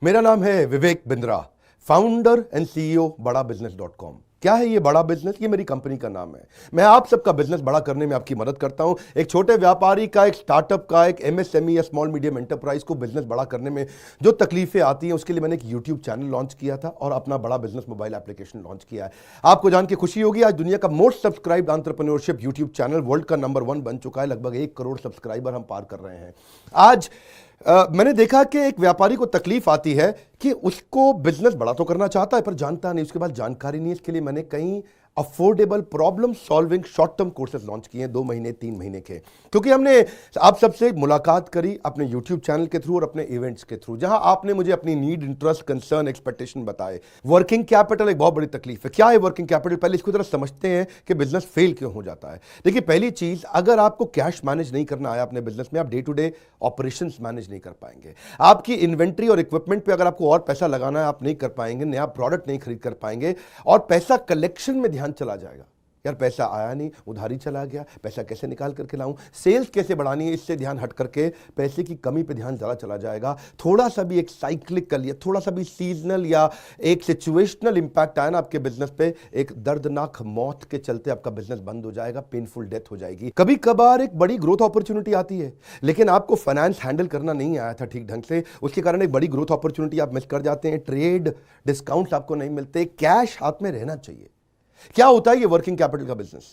मेरा नाम है Vivek Bindra, founder and CEO बड़ा बिजनेस .com। क्या है ये बड़ा बिजनेस? ये मेरी कंपनी का नाम है। मैं आप सबका बिजनेस बड़ा करने में आपकी मदद करता हूं। एक छोटे व्यापारी का, एक स्टार्टअप का, एक एमएसएमई या स्मॉल मीडियम एंटरप्राइज को बिजनेस बड़ा करने में जो तकलीफें आती हैं, उसके लिए मैंने एक यूट्यूब चैनल लॉन्च किया था और अपना बड़ा बिजनेस मोबाइल एप्लीकेशन लॉन्च किया है। आपको जान के खुशी होगी, आज दुनिया का most subscribed entrepreneurship YouTube channel world का नंबर 1 बन चुका है। लगभग 1 करोड़ सब्सक्राइबर हम पार कर रहे हैं आज। मैंने देखा कि एक व्यापारी को तकलीफ आती है कि उसको बिजनेस बड़ा तो करना चाहता है पर जानता नहीं, उसके बाद जानकारी नहीं है। इसके लिए मैंने कई affordable problem solving short term courses launch किए हैं 2 महीने 3 महीने के, क्योंकि हमने आप सबसे मुलाकात करी अपने यूट्यूब चैनल के थ्रू और अपने इवेंट्स के थ्रू, जहां आपने मुझे अपनी नीड, इंटरेस्ट, कंसर्न, एक्सपेक्टेशन बताए। वर्किंग कैपिटल एक बहुत बड़ी तकलीफ है। क्या है वर्किंग कैपिटल? पहले इसको जरा समझते हैं कि बिजनेस फेल क्यों हो जाता है। देखिए, पहली चीज, अगर आपको कैश मैनेज नहीं करना आया अपने बिजनेस में, आप day to day operations manage नहीं कर पाएंगे। आपकी इन्वेंट्री और इक्विपमेंट पे अगर आपको और पैसा लगाना है, आप नहीं कर पाएंगे। नया प्रोडक्ट नहीं खरीद कर पाएंगे और पैसा कलेक्शन में ध्यान चला जाएगा। यार पैसा आया नहीं, उधारी चला गया, पैसा कैसे निकाल करके लाऊं, सेल्स कैसे बढ़ानी है, इससे ध्यान हट करके पैसे की कमी पे ध्यान ज़्यादा चला जाएगा। थोड़ा सा भी एक साइक्लिकल या थोड़ा सा भी सीजनल या एक सिचुएशनल इंपैक्ट आया ना आपके बिजनेस पे, एक दर्दनाक मौत के चलते आपका बिजनेस बंद हो जाएगा, पेनफुल डेथ हो जाएगी। कभी कभार एक बड़ी ग्रोथ अपॉर्चुनिटी आती है, लेकिन आपको फाइनेंस हैंडल करना नहीं आया था ठीक ढंग से, उसके कारण एक बड़ी ग्रोथ अपॉर्चुनिटी आप मिस कर जाते हैं। ट्रेड डिस्काउंट्स आपको नहीं मिलते, कैश हाथ में रहना चाहिए। क्या होता है ये वर्किंग कैपिटल का बिजनेस?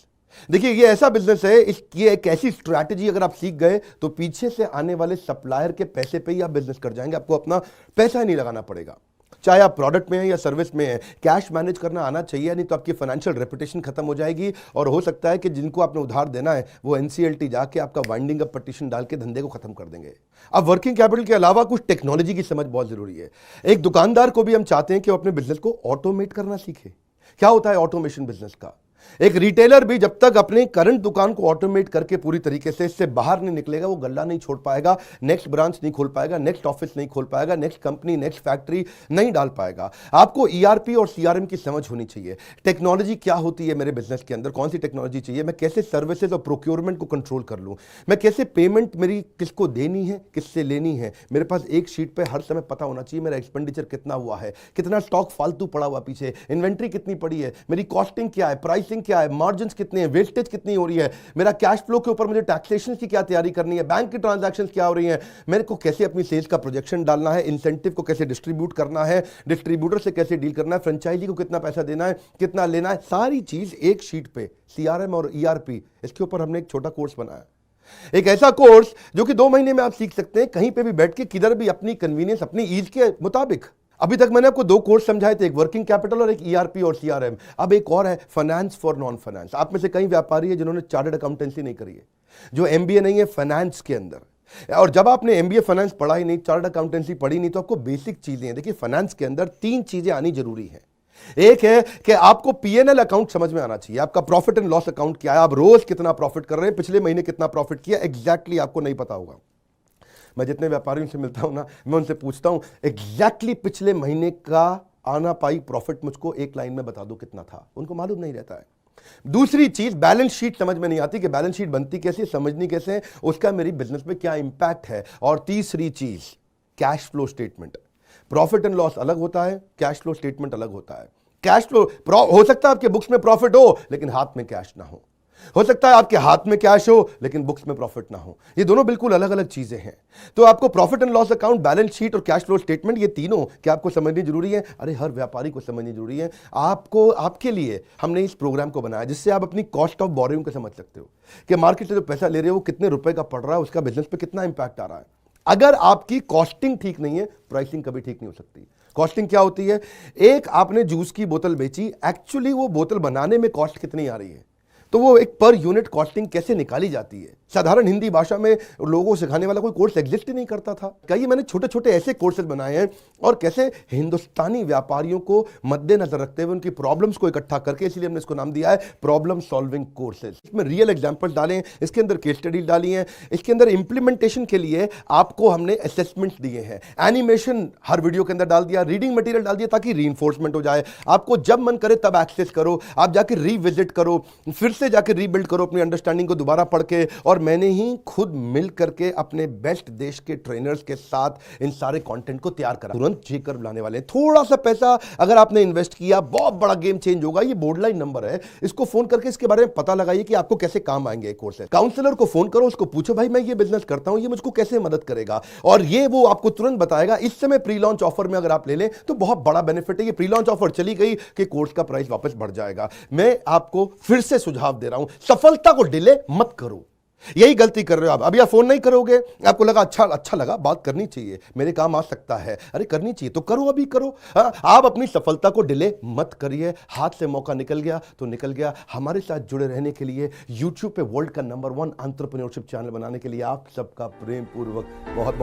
देखिए, ये ऐसा बिजनेस है, ये एक ऐसी स्ट्रैटेजी अगर आप सीख गए तो पीछे से आने वाले सप्लायर के पैसे पे ही आप बिजनेस कर जाएंगे। आपको अपना पैसा ही नहीं लगाना पड़ेगा, चाहे आप प्रोडक्ट में है या सर्विस में है। कैश मैनेज करना आना चाहिए, नहीं तो आपकी फाइनेंशियल रेपुटेशन खत्म हो जाएगी और हो सकता है कि जिनको आपने उधार देना है वो एनसीएलटी जाके आपका वाइंडिंग अप पटिशन डाल के धंधे को खत्म कर देंगे। अब वर्किंग कैपिटल के अलावा कुछ टेक्नोलॉजी की समझ बहुत जरूरी है। एक दुकानदार को भी हम चाहते हैं कि वो अपने बिजनेस को ऑटोमेट करना सीखे। क्या होता है ऑटोमेशन बिजनेस का? एक रिटेलर भी जब तक अपने करंट दुकान को ऑटोमेट करके पूरी तरीके से इससे बाहर नहीं निकलेगा, वो गल्ला नहीं छोड़ पाएगा, नेक्स्ट ब्रांच नहीं खोल पाएगा, नेक्स्ट ऑफिस नहीं खोल पाएगा, नेक्स्ट कंपनी, नेक्स्ट फैक्ट्री नहीं डाल पाएगा। आपको ईआरपी और सीआरएम की समझ होनी चाहिए। टेक्नोलॉजी क्या होती है मेरे बिजनेस के अंदर, कौन सी टेक्नोलॉजी चाहिए, मैं कैसे सर्विसेज और प्रोक्योरमेंट को कंट्रोल कर लूं, मैं कैसे पेमेंट मेरी किसको देनी है, किससे लेनी है। मेरे पास एक शीट पे हर समय पता होना चाहिए मेरा एक्सपेंडिचर कितना हुआ है, कितना स्टॉक फालतू पड़ा हुआ पीछे, इन्वेंट्री कितनी पड़ी है, मेरी कॉस्टिंग क्या है, प्राइसिंग क्या है, मार्जिन कितने हैं, वेस्टेज कितनी हो रही है, मेरा कैश फ्लो के ऊपर मुझे टैक्सेशन की क्या तैयारी करनी है, बैंक की ट्रांजैक्शंस क्या हो रही हैं, मेरे को कैसे अपनी सेल्स का प्रोजेक्शन डालना है, इंसेंटिव को कैसे डिस्ट्रीब्यूट करना है, डिस्ट्रीब्यूटर से कैसे डील करना है, फ्रेंचाइजी को कितना पैसा देना है, कितना लेना है, सारी चीज एक शीट पे, सीआरएम और ईआरपी। इसके ऊपर हमने एक छोटा कोर्स बनाया, एक ऐसा कोर्स जो कि 2 महीने में आप सीख सकते हैं, कहीं पे भी बैठ के, किधर भी, अपनी कन्वीनियंस, अपनी ईज के मुताबिक। अभी तक मैंने आपको 2 कोर्स समझाए थे, एक वर्किंग कैपिटल और एक ईआरपी और सीआरएम। अब एक और है, फाइनेंस फॉर नॉन फाइनेंस। आप में से कई व्यापारी है जिन्होंने चार्टर्ड अकाउंटेंसी नहीं करी है, जो एमबीए नहीं है फाइनेंस के अंदर। और जब आपने एमबीए फाइनेंस पढ़ा ही नहीं, चार्टर्ड अकाउंटेंसी पढ़ी नहीं, तो आपको बेसिक चीजें हैं। देखिए, फाइनेंस के अंदर 3 चीजें आनी जरूरी है। एक है कि आपको पीएनएल अकाउंट समझ में आना चाहिए, आपका प्रॉफिट एंड लॉस अकाउंट क्या है, आप रोज कितना प्रॉफिट कर रहे हैं, पिछले महीने कितना प्रॉफिट किया, एग्जैक्टली आपको नहीं पता होगा। मैं जितने व्यापारियों से मिलता हूं ना, मैं उनसे पूछता हूं एग्जैक्टली पिछले महीने का आना पाई प्रॉफिट मुझको एक लाइन में बता दो कितना था, उनको मालूम नहीं रहता है। दूसरी चीज, बैलेंस शीट समझ में नहीं आती कि बैलेंस शीट बनती कैसे, समझनी कैसे है, उसका मेरी बिजनेस में क्या इंपैक्ट है। और तीसरी चीज, cash flow statement. Profit and loss अलग होता है, कैश फ्लो स्टेटमेंट अलग होता है। कैश फ्लो हो सकता है आपके बुक्स में प्रॉफिट हो लेकिन हाथ में कैश ना हो सकता है आपके हाथ में कैश हो लेकिन बुक्स में प्रॉफिट ना हो। ये दोनों बिल्कुल अलग अलग चीजें हैं। तो आपको profit and loss account, balance sheet और कैश फ्लो स्टेटमेंट, ये तीनों क्या आपको समझनी जरूरी है? अरे हर व्यापारी को समझनी जरूरी है। आपको, आपके लिए हमने इस प्रोग्राम को बनाया जिससे आप अपनी कॉस्ट ऑफ बोरोइंग को समझ सकते हो कि मार्केट से जो पैसा ले रहे हो वो कितने रुपए का पड़ रहा है, उसका बिजनेस पे कितना इंपैक्ट आ रहा है। अगर आपकी कॉस्टिंग ठीक नहीं है, प्राइसिंग कभी ठीक नहीं हो सकती। कॉस्टिंग क्या होती है? एक आपने जूस की बोतल बेची, एक्चुअली वो बोतल बनाने में कॉस्ट कितनी आ रही है, तो वो एक पर यूनिट कॉस्टिंग कैसे निकाली जाती है। साधारण हिंदी भाषा में लोगों को सिखाने वाला कोई कोर्स एग्जिस्ट ही नहीं करता था। कई मैंने छोटे छोटे ऐसे कोर्सेज बनाए हैं और कैसे हिंदुस्तानी व्यापारियों को मद्देनजर रखते हुए उनकी प्रॉब्लम्स को इकट्ठा करके, इसलिए हमने इसको नाम दिया है प्रॉब्लम सॉल्विंग कोर्सेज। इसमें रियल एग्जांपल्स डाले हैं, इसके अंदर केस स्टडीज डाली हैं, इसके अंदर इंप्लीमेंटेशन के लिए आपको हमने असेसमेंट्स दिए हैं, एनिमेशन हर वीडियो के अंदर डाल दिया, रीडिंग मटेरियल डाल दिया ताकि रीइंफोर्समेंट हो जाए। आपको जब मन करे तब एक्सेस करो, आप जाके रीविजिट करो, फिर से जाके रीबिल्ड करो अपनी अंडरस्टैंडिंग को दोबारा पढ़ के, और मैंने ही खुद मिल करके अपने बेस्ट देश के ट्रेनर्स के साथ इन सारे कंटेंट को तैयार करा। तुरंत जेकर बुलाने वाले हैं। थोड़ा सा पैसा अगर आपने इन्वेस्ट किया, बहुत बड़ा गेम चेंज होगा। ये बोर्डलाइन नंबर है, इसको फोन करके इसके बारे में पता लगाइए कि आपको कैसे काम आएंगे कोर्स है। काउंसलर को फोन करो, उसको पूछो भाई मैं ये बिजनेस करता हूं, ये मुझको कैसे मदद करेगा, और ये वो आपको तुरंत बताएगा। इस समय प्री लॉन्च ऑफर में अगर आप ले लें तो बहुत बड़ा बेनिफिट है। ये प्री लॉन्च ऑफर चली गई कि कोर्स का प्राइस वापस बढ़ जाएगा। मैं आपको फिर से सुझाव दे रहा हूं, सफलता को डिले मत करो। यही गलती कर रहे हो आप। अभी आप फोन नहीं करोगे, आपको लगा अच्छा लगा, बात करनी चाहिए, मेरे काम आ सकता है, अरे करनी चाहिए तो करो, अभी करो। आप अपनी सफलता को डिले मत करिए। हाथ से मौका निकल गया तो निकल गया। हमारे साथ जुड़े रहने के लिए, यूट्यूब पे वर्ल्ड का नंबर 1 एंटरप्रेन्योरशिप चैनल बनाने के लिए आप सबका प्रेम पूर्वक बहुत